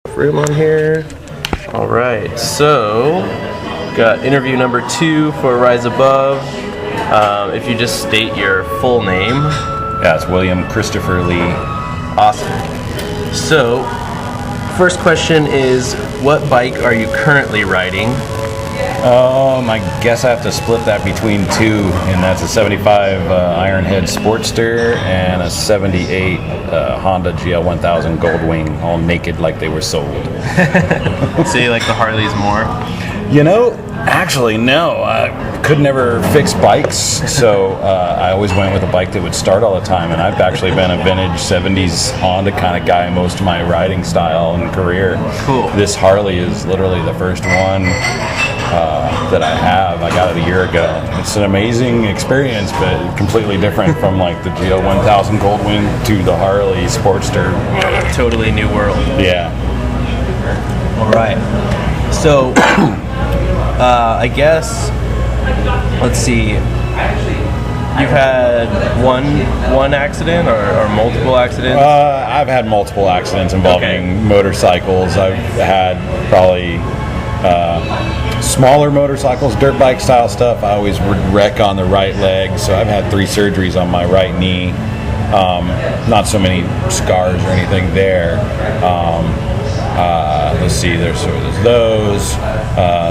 Room on here. All right, so got interview number 2 for Rise Above. If you just state your full name. Yeah, it's William Christopher Lee. Awesome. So, first question is, what bike are you currently riding? I guess I have to split that between two, and that's a 75 Ironhead Sportster and a 78 Honda GL1000 Goldwing, all naked like they were sold. So you like the Harleys more? You know, actually, no. I could never fix bikes, so I always went with a bike that would start all the time, and I've actually been a vintage 70s Honda kind of guy most of my riding style and career. Cool. This Harley is literally the first one that I have. I got it a year ago. It's an amazing experience, but completely different from like the GL1000 Goldwing to the Harley Sportster. Totally new world. Yeah. All right. So, I guess, let's see. You've had one accident or multiple accidents? I've had multiple accidents involving motorcycles. I've had probably smaller motorcycles, dirt bike style stuff. I always would wreck on the right leg, so I've had 3 surgeries on my right knee. Not so many scars or anything there. Let's see, there's those.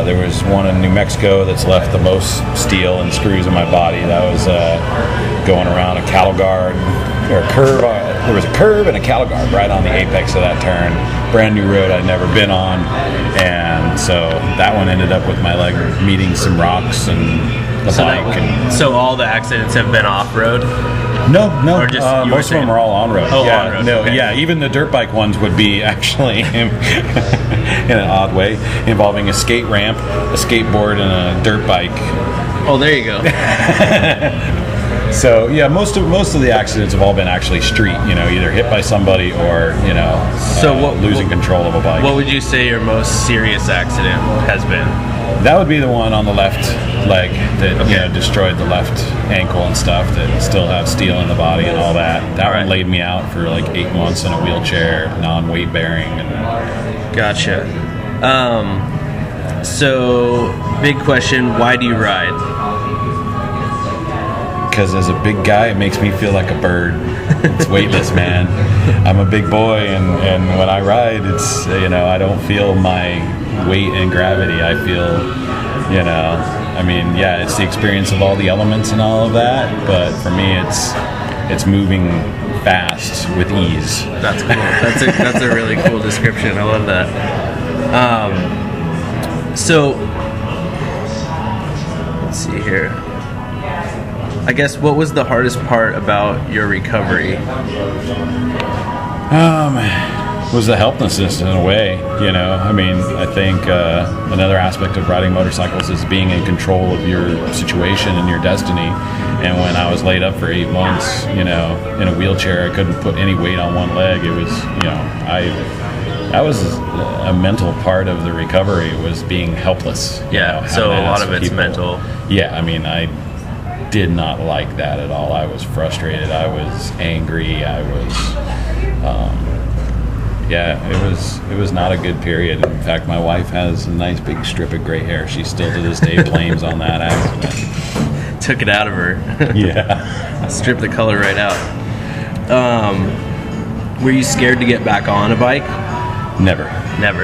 There was one in New Mexico that's left the most steel and screws in my body. That was going around a cattle guard, or a curve. There was a curve and a cattle guard right on the apex of that turn. Brand new road I'd never been on, and so that one ended up with my leg meeting some rocks and the bike. So all the accidents have been off-road? No. Or just, most of them are all on road. Oh, yeah, on road. no, Okay. yeah. Even the dirt bike ones would be actually, in an odd way, involving a skate ramp, a skateboard, and a dirt bike. Oh, there you go. So yeah, most of the accidents have all been actually street. You know, either hit by somebody or losing control of a bike. What would you say your most serious accident has been? That would be the one on the left leg that destroyed the left ankle and stuff, that still have steel in the body and all that. That one laid me out for like 8 months in a wheelchair, non-weight bearing. Gotcha. So, big question, why do you ride? Because as a big guy, it makes me feel like a bird. It's weightless, man. I'm a big boy, and when I ride, it's, I don't feel my weight and gravity. I feel, it's the experience of all the elements and all of that, but for me, it's moving fast with ease. That's cool. That's a really cool description. I love that. So, let's see here. I guess, what was the hardest part about your recovery? Was the helplessness in a way, I think another aspect of riding motorcycles is being in control of your situation and your destiny. And when I was laid up for 8 months, in a wheelchair, I couldn't put any weight on one leg. It was, that was a mental part of the recovery, was being helpless. Yeah, so a lot of it's mental. Yeah, I did not like that at all. I was frustrated. I was angry. I was... it was not a good period. In fact, my wife has a nice big strip of gray hair. She still to this day blames on that accident. Took it out of her. Yeah. Stripped the color right out. Were you scared to get back on a bike? Never. No,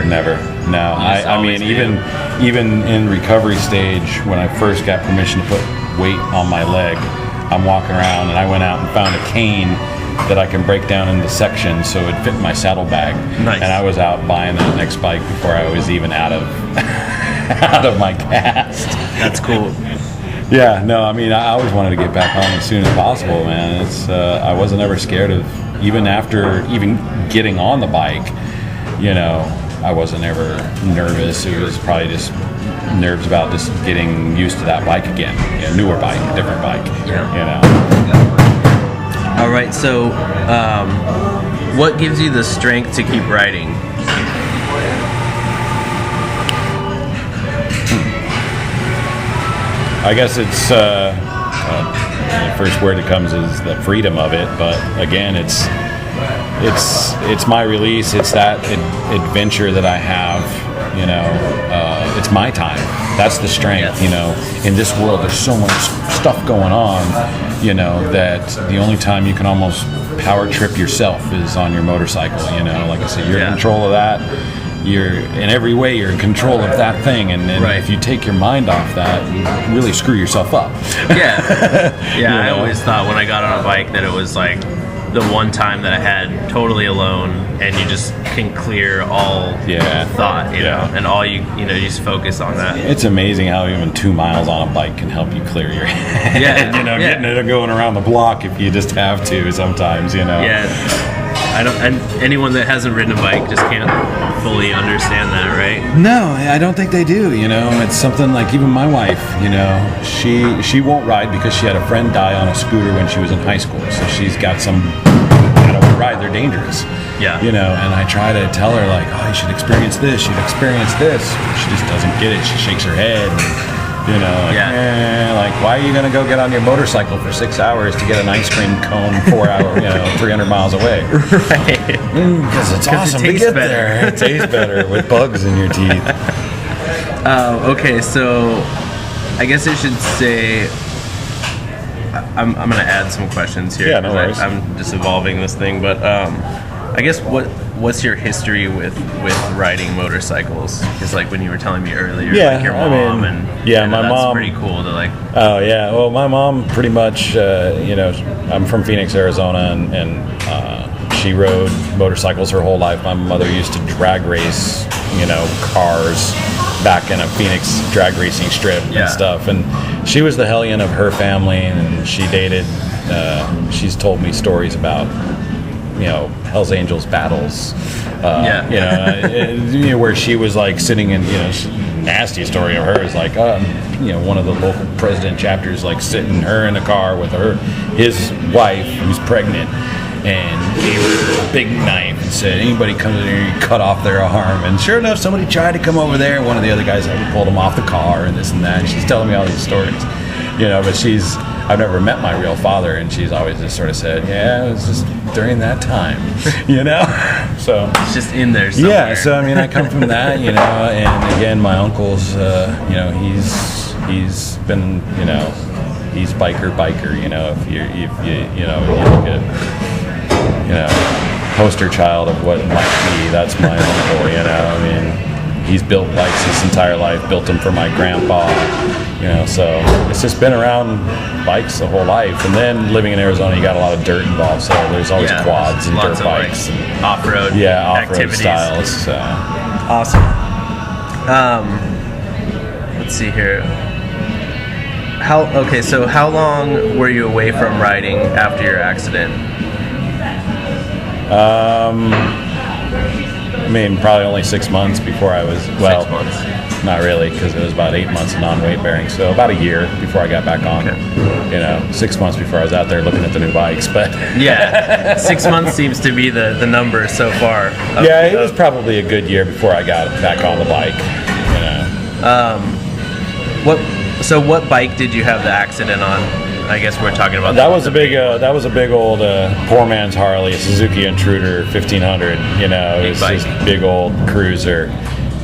even in recovery stage, when I first got permission to put weight on my leg, I'm walking around and I went out and found a cane that I can break down into sections so it fit my saddlebag. Nice. And I was out buying that next bike before I was even out of my cast. That's cool. Yeah, no, I always wanted to get back on as soon as possible, man. It's I wasn't ever scared of, even after getting on the bike, I wasn't ever nervous. It was probably just nerves about just getting used to that bike again. Newer bike, different bike. Yeah. All right, so what gives you the strength to keep riding? I guess it's the first word that comes is the freedom of it, but again, it's it's my release. It's that adventure that I have. You know, it's my time. That's the strength. You know, in this world, there's so much stuff going on. You know, that the only time you can almost power trip yourself is on your motorcycle. You know, like I said, you're in control of that. You're in every way. You're in control of that thing, and if you take your mind off that, you really screw yourself up. I always thought when I got on a bike that it was like the one time that I had totally alone, and you just can clear all thought, you know, and all you just focus on that. It's amazing how even 2 miles on a bike can help you clear your head. You know, getting it going around the block if you just have to sometimes, you know. I don't, and anyone that hasn't ridden a bike just can't fully understand that, right? No, I don't think they do. You know, it's something like even my wife. You know, she won't ride because she had a friend die on a scooter when she was in high school. So she's got some. I don't want to ride. They're dangerous. Yeah. You know, and I try to tell her like, oh, you should experience this. You'd experience this. She just doesn't get it. She shakes her head. You know, like why are you going to go get on your motorcycle for 6 hours to get an ice cream cone 4 hour, 300 miles away? Right. Because it's awesome to get there. It tastes better with bugs in your teeth. Okay, so I guess I should say I'm going to add some questions here. Yeah, no worries. I'm just evolving this thing, but I guess what's your history with riding motorcycles? Because like when you were telling me earlier, like your mom my mom. That's pretty cool to like. Oh yeah, well my mom pretty much, I'm from Phoenix, Arizona, and she rode motorcycles her whole life. My mother used to drag race, cars back in a Phoenix drag racing strip and stuff. And she was the hellion of her family, and she dated. She's told me stories about. Hell's Angels battles, where she was like sitting in, nasty story of hers, like, one of the local president chapters, like sitting her in a car with his wife who's pregnant, and gave her a big knife and said, anybody comes in here, you cut off their arm. And sure enough, somebody tried to come over there, and one of the other guys pulled him off the car and this and that. And she's telling me all these stories, but I've never met my real father, and she's always just sort of said, it was just during that time, So it's just in there somewhere. Yeah, so I come from that, and again, my uncle's, he's been, he's biker. If you look at, poster child of what it might be, that's my uncle. He's built bikes his entire life, built them for my grandpa. So it's just been around bikes the whole life. And then living in Arizona, you got a lot of dirt involved, so there's always quads and dirt bikes. Like and off-road activities. Styles. So. Awesome. Let's see here. So how long were you away from riding after your accident? Probably only 6 months before I was, 6 months. Not really, because it was about 8 months of non-weight bearing, so about a year before I got back on. 6 months before I was out there looking at the new bikes, but... 6 months seems to be the number so far. It was probably a good year before I got back on the bike, What bike did you have the accident on? I guess we're talking about that was a big old poor man's Harley, a Suzuki Intruder 1500. It was this big old cruiser,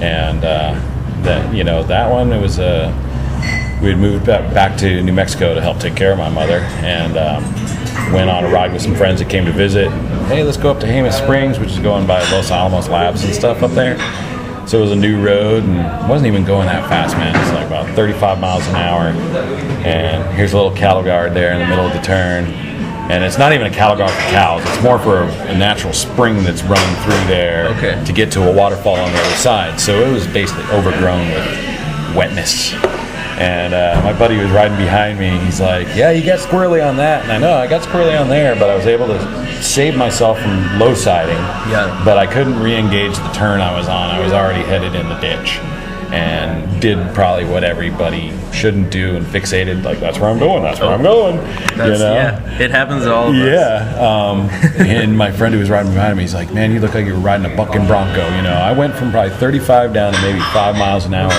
and that one, it was we had moved back to New Mexico to help take care of my mother, and went on a ride with some friends that came to visit. Hey, let's go up to Jemez Springs, which is going by Los Alamos Labs and stuff up there. So it was a new road, and it wasn't even going that fast, man. It's like about 35 miles an hour. And here's a little cattle guard there in the middle of the turn. And it's not even a cattle guard for cows. It's more for a natural spring that's running through there to get to a waterfall on the other side. So it was basically overgrown with wetness. And my buddy was riding behind me. He's like, yeah, you got squirrely on that. And I know I got squirrely on there, but I was able to save myself from low siding. Yeah. But I couldn't re-engage the turn I was on. I was already headed in the ditch. And did probably what everybody shouldn't do and fixated, like, that's where I'm going, that's where I'm going. Yeah, it happens to all of us. Yeah. And my friend who was riding behind me, he's like, man, you look like you were riding a bucking bronco. I went from probably 35 down to maybe 5 miles an hour,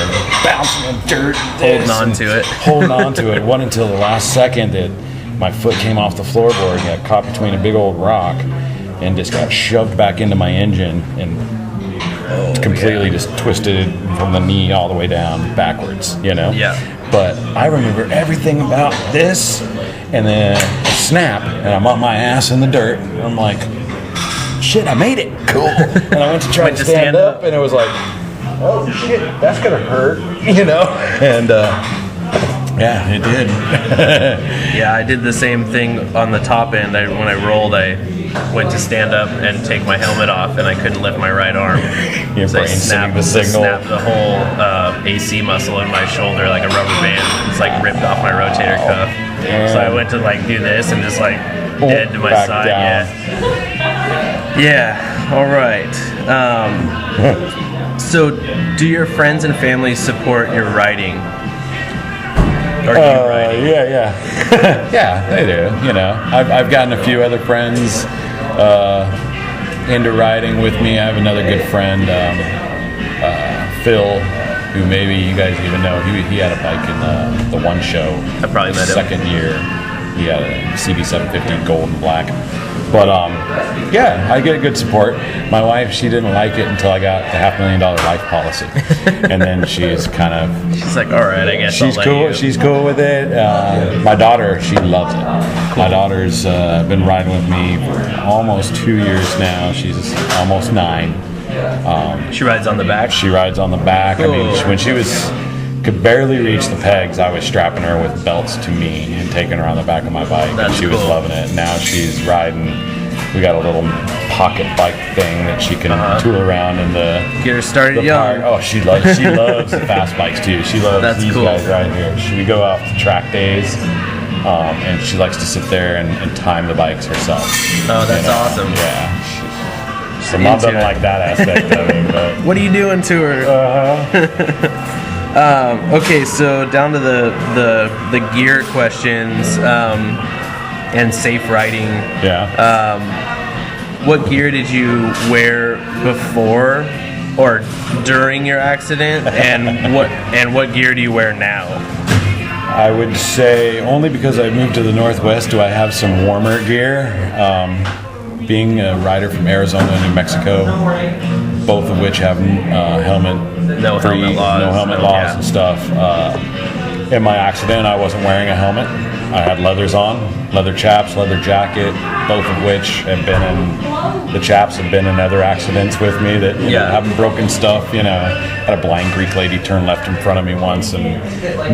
bouncing on dirt. Holding on to it. Holding on to it. It wasn't until the last second that my foot came off the floorboard and got caught between a big old rock. and just got shoved back into my engine and completely just twisted from the knee all the way down backwards, Yeah. But I remember everything about this, and then snap, and I'm on my ass in the dirt, and I'm like, shit, I made it. Cool. And I went to try to stand up, and it was like, oh shit, that's gonna hurt, And yeah, it did. Yeah, I did the same thing on the top end. When I rolled, I went to stand up and take my helmet off, and I couldn't lift my right arm. Your So I brain sending the signal. snapped the whole AC muscle in my shoulder like a rubber band. It's like ripped off my rotator cuff. damn. So I went to like do this and just like dead to my back side. down. Yeah. All right. So, do your friends and family support your writing? Or you writing? Yeah. Yeah, they do. I've gotten a few other friends into riding with me. I have another good friend, Phil, who maybe you guys even know. He had a bike in the one show. I probably met him. Second year, he had a CB750 gold and black. But yeah, I get good support. My wife, she didn't like it until I got the $500,000 life policy, and then she's like, all right, I guess she's I'll let cool. you. She's cool with it. My daughter, she loves it. My daughter's been riding with me for almost 2 years now. She's almost 9. She rides on the back. She rides on the back. I mean, when she could barely reach the pegs, I was strapping her with belts to me and taking her on the back of my bike. That's and she was cool. loving it. Now she's riding. We got a little pocket bike thing that she can tool around in the. Get her started the young. park. Oh, she loves the fast bikes too. She loves That's these cool. guys right here. We go out to track days, and she likes to sit there and time the bikes herself. Oh, that's awesome. Yeah. So mom doesn't like that aspect of it, but. What are you doing to her? Okay, so down to the gear questions and safe riding. Yeah. What gear did you wear before or during your accident, and what gear do you wear now? I would say only because I moved to the Northwest do I have some warmer gear. Being a rider from Arizona and New Mexico, both of which have helmet laws and stuff. In my accident, I wasn't wearing a helmet. I had leathers on, leather chaps, leather jacket, both of which the chaps have been in other accidents with me that haven't broken stuff. Had a blind Greek lady turn left in front of me once, and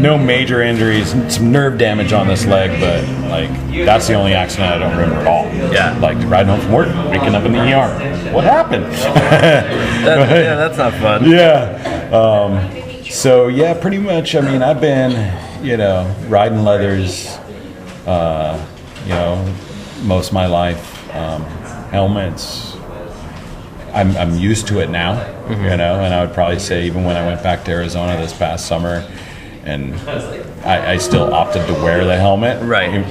no major injuries, some nerve damage on this leg, but that's the only accident I don't remember at all. Yeah. Like riding home from work, waking up in the ER. What happened? That's not fun. Yeah. So yeah, pretty much. I mean, I've been, riding leathers, most of my life. Helmets. I'm used to it now, and I would probably say even when I went back to Arizona this past summer, and I still opted to wear the helmet. Right.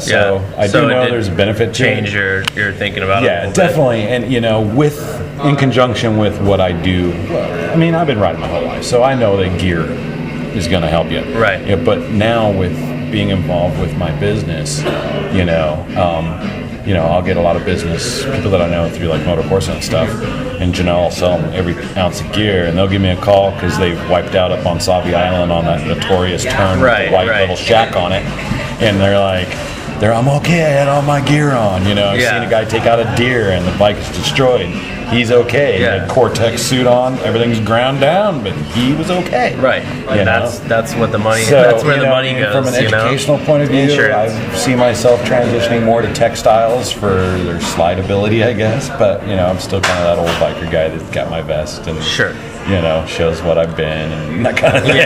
So I do know there's a benefit to change it. your thinking about it. Yeah, definitely. And in conjunction with what I do, I mean, I've been riding my whole life, so I know that gear is going to help you. Right. But now with being involved with my business, I'll get a lot of business, people that I know through like Motor Corsa and stuff, and Janelle will sell them every ounce of gear, and they'll give me a call because they've wiped out up on Sauvie Island on that notorious turn with the white little shack on it, and they're like, I'm okay, I had all my gear on. I've seen a guy take out a deer and the bike is destroyed. He's okay. He had Cortex suit on, everything's ground down, but he was okay. Right. And that's what the money. So, that's where the money goes. From an educational point of view, Insurance. I see myself transitioning more to textiles for their slidability, I guess. But I'm still kind of that old biker guy that's got my vest and shows what I've been and that kind of thing.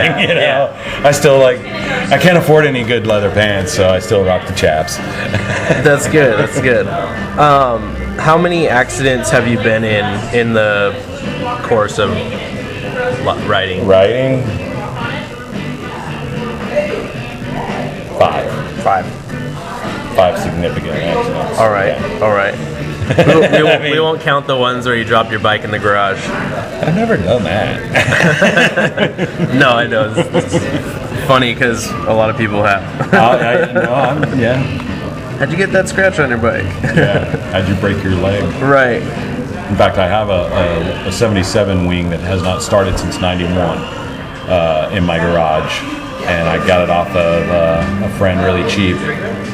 I still I can't afford any good leather pants, so I still rock the chaps. That's good. That's good. How many accidents have you been in the course of riding? Riding? 5. 5 significant accidents. All right. We won't count the ones where you dropped your bike in the garage. I've never done that. No, I know. It's funny because a lot of people have. How'd you get that scratch on your bike? Yeah. How'd you break your leg? Right. In fact, I have a 77 wing that has not started since 91 in my garage. And I got it off of a friend really cheap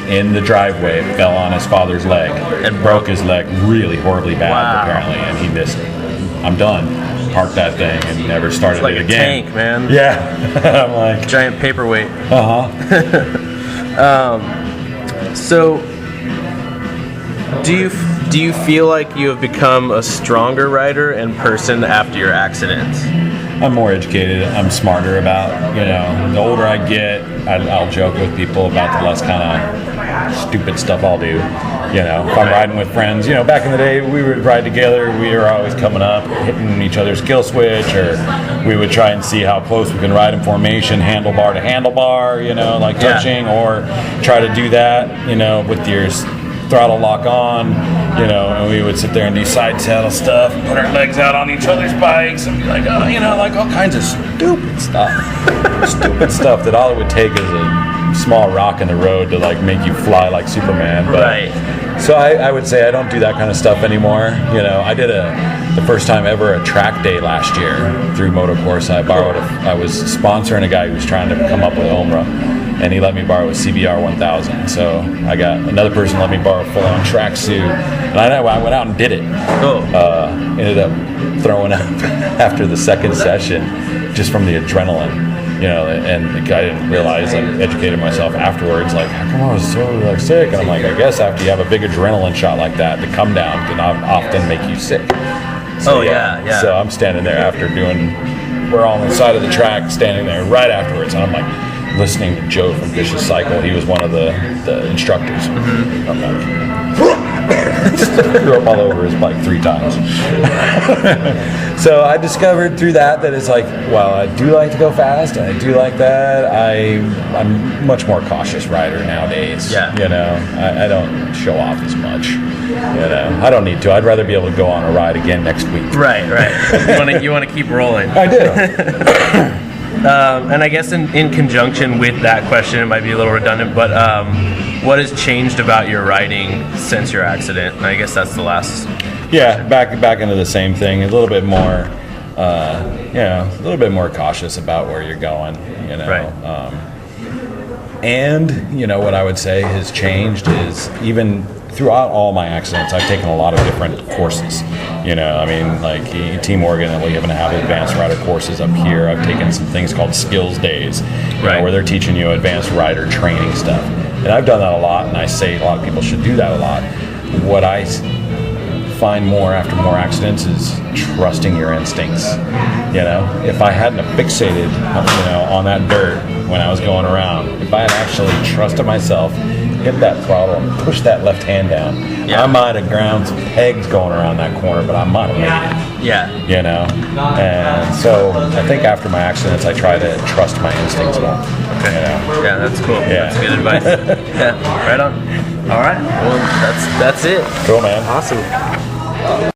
in the driveway. It fell on his father's leg and broke his leg really horribly bad, apparently, and he missed it. I'm done. Parked that thing and never started like it again. Tank, man. Yeah. I'm like giant paperweight. So, do you feel like you have become a stronger rider and person after your accident? I'm more educated. I'm smarter about, the older I get, I'll joke with people about the less kind of stupid stuff I'll do. If I'm riding with friends, back in the day we would ride together. We were always coming up, hitting each other's kill switch, or we would try and see how close we can ride in formation, handlebar to handlebar, touching, or try to do that, with your throttle lock on, and we would sit there and do side saddle stuff, put our legs out on each other's bikes, and be like, like all kinds of stupid stuff. Stupid stuff that all it would take is a small rock in the road to make you fly like Superman. But, right. So I would say I don't do that kind of stuff anymore. I did the first time ever a track day last year through Motocourse. I was sponsoring a guy who was trying to come up with OMRA, and he let me borrow a CBR 1000. So I got another person let me borrow a full-on tracksuit, and I went out and did it. Cool. Ended up throwing up after the second session just from the adrenaline. And the guy didn't realize, I educated myself afterwards, how come I was so sick? And I'm like, I guess after you have a big adrenaline shot like that, the come down can often make you sick. So, yeah. So I'm standing there after we're all on the side of the track, standing there right afterwards, and I'm like listening to Joe from Vicious Cycle. He was one of the instructors. Mm-hmm. I'm like, threw up all over his bike 3 times. So I discovered through that it's while I do like to go fast, and I do like that, I'm much more cautious rider nowadays. Yeah. I don't show off as much. I don't need to. I'd rather be able to go on a ride again next week. Right. You want to keep rolling. I do. And I guess in conjunction with that question, it might be a little redundant, but what has changed about your riding since your accident? And I guess that's the last. Yeah, back into the same thing. A little bit more, a little bit more cautious about where you're going. Right. And what I would say has changed is even throughout all my accidents, I've taken a lot of different courses. Team Oregon, we even have advanced rider courses up here. I've taken some things called skills days, where they're teaching you advanced rider training stuff. And I've done that a lot, and I say a lot of people should do that a lot. What I find more after more accidents is trusting your instincts. If I hadn't have fixated, on that dirt when I was going around, if I had actually trusted myself, hit that throttle and push that left hand down, I might have ground some pegs going around that corner, but I might have made it. Yeah. And so I think after my accidents, I try to trust my instincts more. Okay. Yeah, that's cool. Yeah. That's good advice. Yeah, right on. All right. Well, that's it. Cool, man. Awesome.